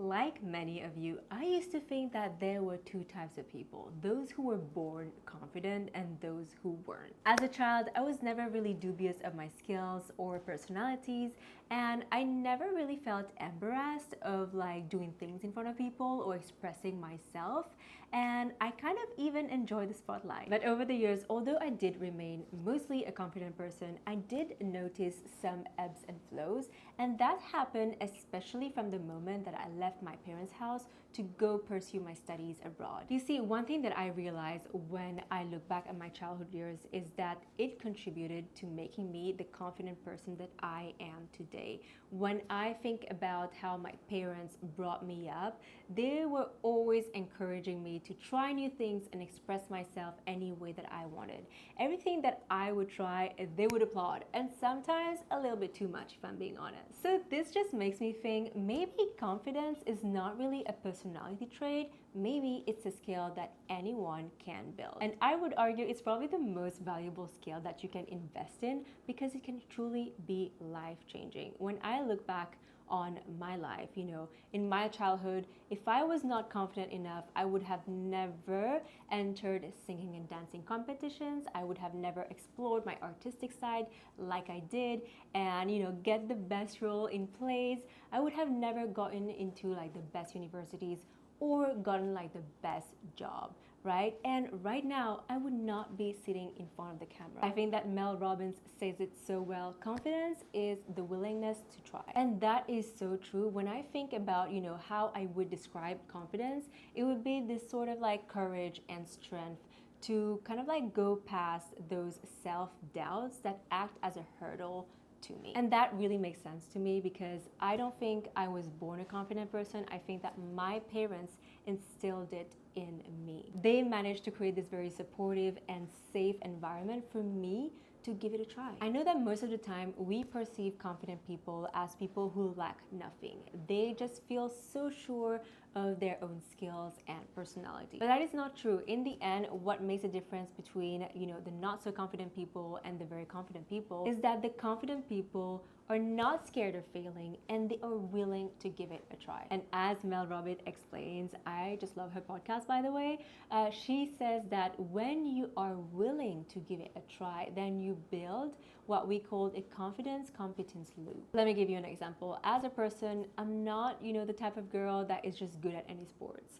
like many of you, I used to think that there were two types of people, those who were born confident and those who weren't. As a child, I was never really dubious of my skills or personalities, and I never really felt embarrassed of like doing things in front of people or expressing myself, and I kind of even enjoyed the spotlight. But over the years, although I did remain mostly a confident person, I did notice some ebbs and flows, and that happened especially from the moment that I left my parents' house to go pursue my studies abroad. You see, one thing that I realized when I look back at my childhood years is that it contributed to making me the confident person that I am today. When I think about how my parents brought me up, they were always encouraging me to try new things and express myself any way that I wanted. Everything that I would try, they would applaud, and sometimes a little bit too much if I'm being honest. So this just makes me think maybe confidence is not really a personality trait, maybe it's a skill that anyone can build. And I would argue it's probably the most valuable skill that you can invest in because it can truly be life-changing. When I look back on my life, in my childhood, if I was not confident enough, I would have never entered singing and dancing competitions. I would have never explored my artistic side like I did and get the best role in plays. I would have never gotten into like the best universities or gotten like the best job, right? And right now, I would not be sitting in front of the camera. I think that Mel Robbins says it so well. Confidence is the willingness to try. And that is so true. When I think about, how I would describe confidence, it would be this sort of like courage and strength to kind of like go past those self-doubts that act as a hurdle to me. And that really makes sense to me because I don't think I was born a confident person. I think that my parents instilled it in me. They managed to create this very supportive and safe environment for me to give it a try. I know that most of the time we perceive confident people as people who lack nothing. They just feel so sure of their own skills and personality. But that is not true. In the end, what makes a difference between, the not so confident people and the very confident people is that the confident people are not scared of failing and they are willing to give it a try. And as Mel Robbins explains, I just love her podcast, by the way. She says that when you are willing to give it a try, then you build what we call a confidence competence loop. Let me give you an example. As a person, I'm not, the type of girl that is just good at any sports.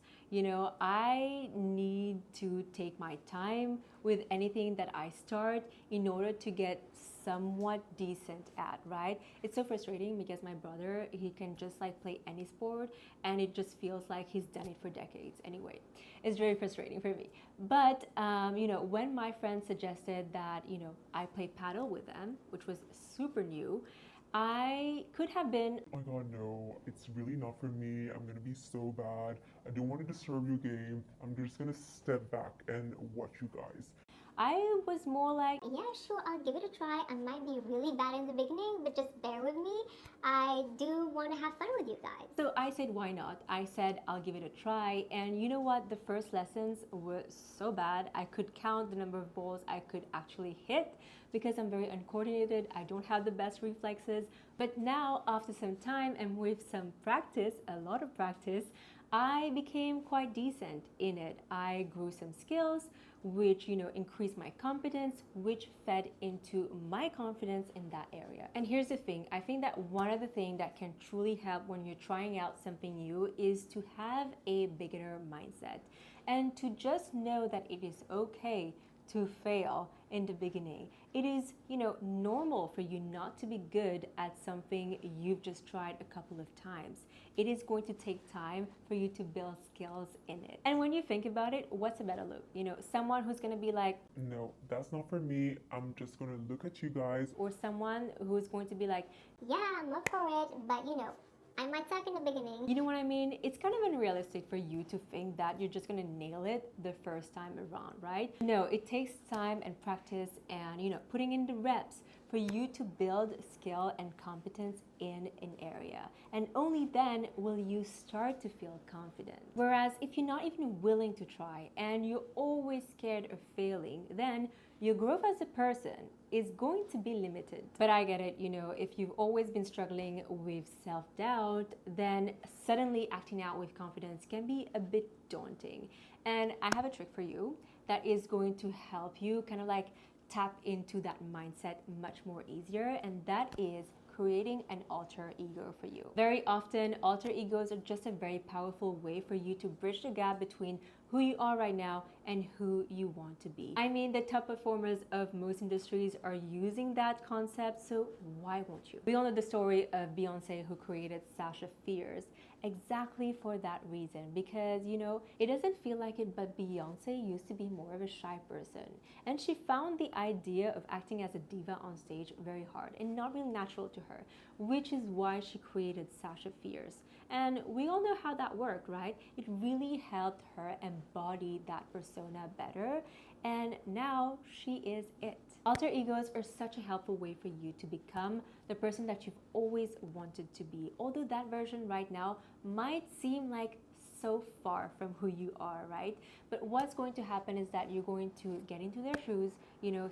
I need to take my time with anything that I start in order to get somewhat decent at, right? It's so frustrating because my brother, he can just like play any sport and it just feels like he's done it for decades anyway. It's very frustrating for me. But, when my friend suggested that, I play paddle with them, which was super new, I could have been, Oh my god, no, it's really not for me. I'm gonna be so bad. I don't want to disturb your game. I'm just gonna step back and watch you guys. I was more like, Yeah, sure, I'll give it a try. I might be really bad in the beginning, but just bear with me. I do want to have fun with you guys. so I said, why not? I said, I'll give it a try. And you know what? The first lessons were so bad. I could count the number of balls I could actually hit because I'm very uncoordinated. I don't have the best reflexes. But now, after some time and with some practice, a lot of practice, I became quite decent in it. I grew some skills, which, increased my competence, which fed into my confidence in that area. And here's the thing. I think that one of the things that can truly help when you're trying out something new is to have a beginner mindset and to just know that it is okay to fail in the beginning. It is, normal for you not to be good at something you've just tried a couple of times. It is going to take time for you to build skills in it. And when you think about it, what's a better look? Someone who's going to be like, No, that's not for me. I'm just gonna look at you guys. or someone who's going to be like, Yeah, I'm up for it, but I might suck in the beginning. you know what I mean? It's kind of unrealistic for you to think that you're just gonna nail it the first time around, right? No, it takes time and practice and, putting in the reps for you to build skill and competence in an area. And only then will you start to feel confident. Whereas if you're not even willing to try and you're always scared of failing, then your growth as a person is going to be limited. But I get it, if you've always been struggling with self-doubt, then suddenly acting out with confidence can be a bit daunting. And I have a trick for you that is going to help you kind of like tap into that mindset much more easier, and that is creating an alter ego for you. Very often, alter egos are just a very powerful way for you to bridge the gap between who you are right now and who you want to be. I mean, the top performers of most industries are using that concept, so why won't you? We all know the story of Beyonce, who created Sasha Fierce exactly for that reason, because it doesn't feel like it, but Beyonce used to be more of a shy person, and she found the idea of acting as a diva on stage very hard and not really natural to her, which is why she created Sasha Fierce. And we all know how that worked, right? It really helped her embody that persona better, and now she is it. Alter egos are such a helpful way for you to become the person that you've always wanted to be, although that version right now might seem like so far from who you are, right? But what's going to happen is that you're going to get into their shoes,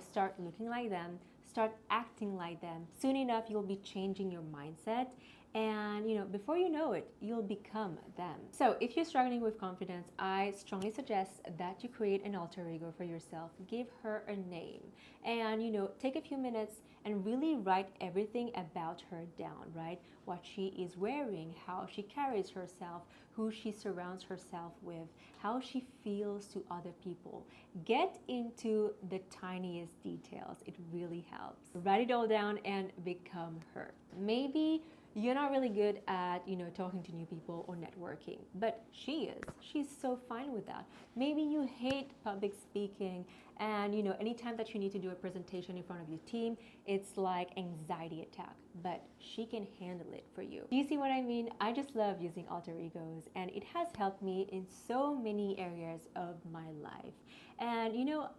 start looking like them, start acting like them. Soon enough, you'll be changing your mindset, and before you know it, you'll become them. So if you're struggling with confidence, I strongly suggest that you create an alter ego for yourself. Give her a name, and take a few minutes and really write everything about her down, right? What she is wearing, how she carries herself, who she surrounds herself with, how she feels to other people. Get into the tiniest details. It really helps. Write it all down and become her. Maybe you're not really good at, talking to new people or networking, but she is. She's so fine with that. Maybe you hate public speaking, and anytime that you need to do a presentation in front of your team, it's like anxiety attack, but she can handle it for you. Do you see what I mean? I just love using alter egos, and it has helped me in so many areas of my life. And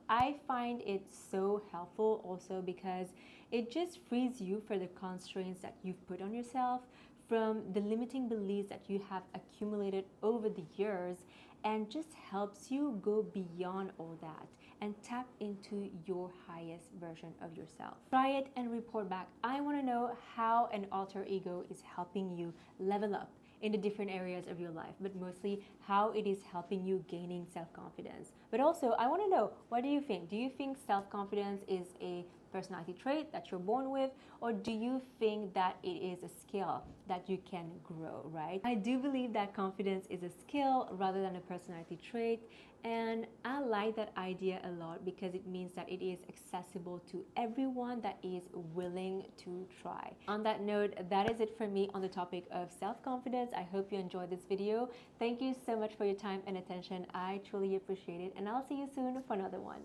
I find it so helpful also because it just frees you for the constraints that you've put on yourself, from the limiting beliefs that you have accumulated over the years, and just helps you go beyond all that and tap into your highest version of yourself. Try it and report back. I want to know how an alter ego is helping you level up in the different areas of your life, but mostly how it is helping you gaining self-confidence. But also, I want to know, what do you think? Do you think self-confidence is a personality trait that you're born with, or do you think that it is a skill that you can grow, right? I do believe that confidence is a skill rather than a personality trait, and I like that idea a lot because it means that it is accessible to everyone that is willing to try. On that note, that is it for me on the topic of self-confidence. I hope you enjoyed this video. Thank you so much for your time and attention. I truly appreciate it, and I'll see you soon for another one.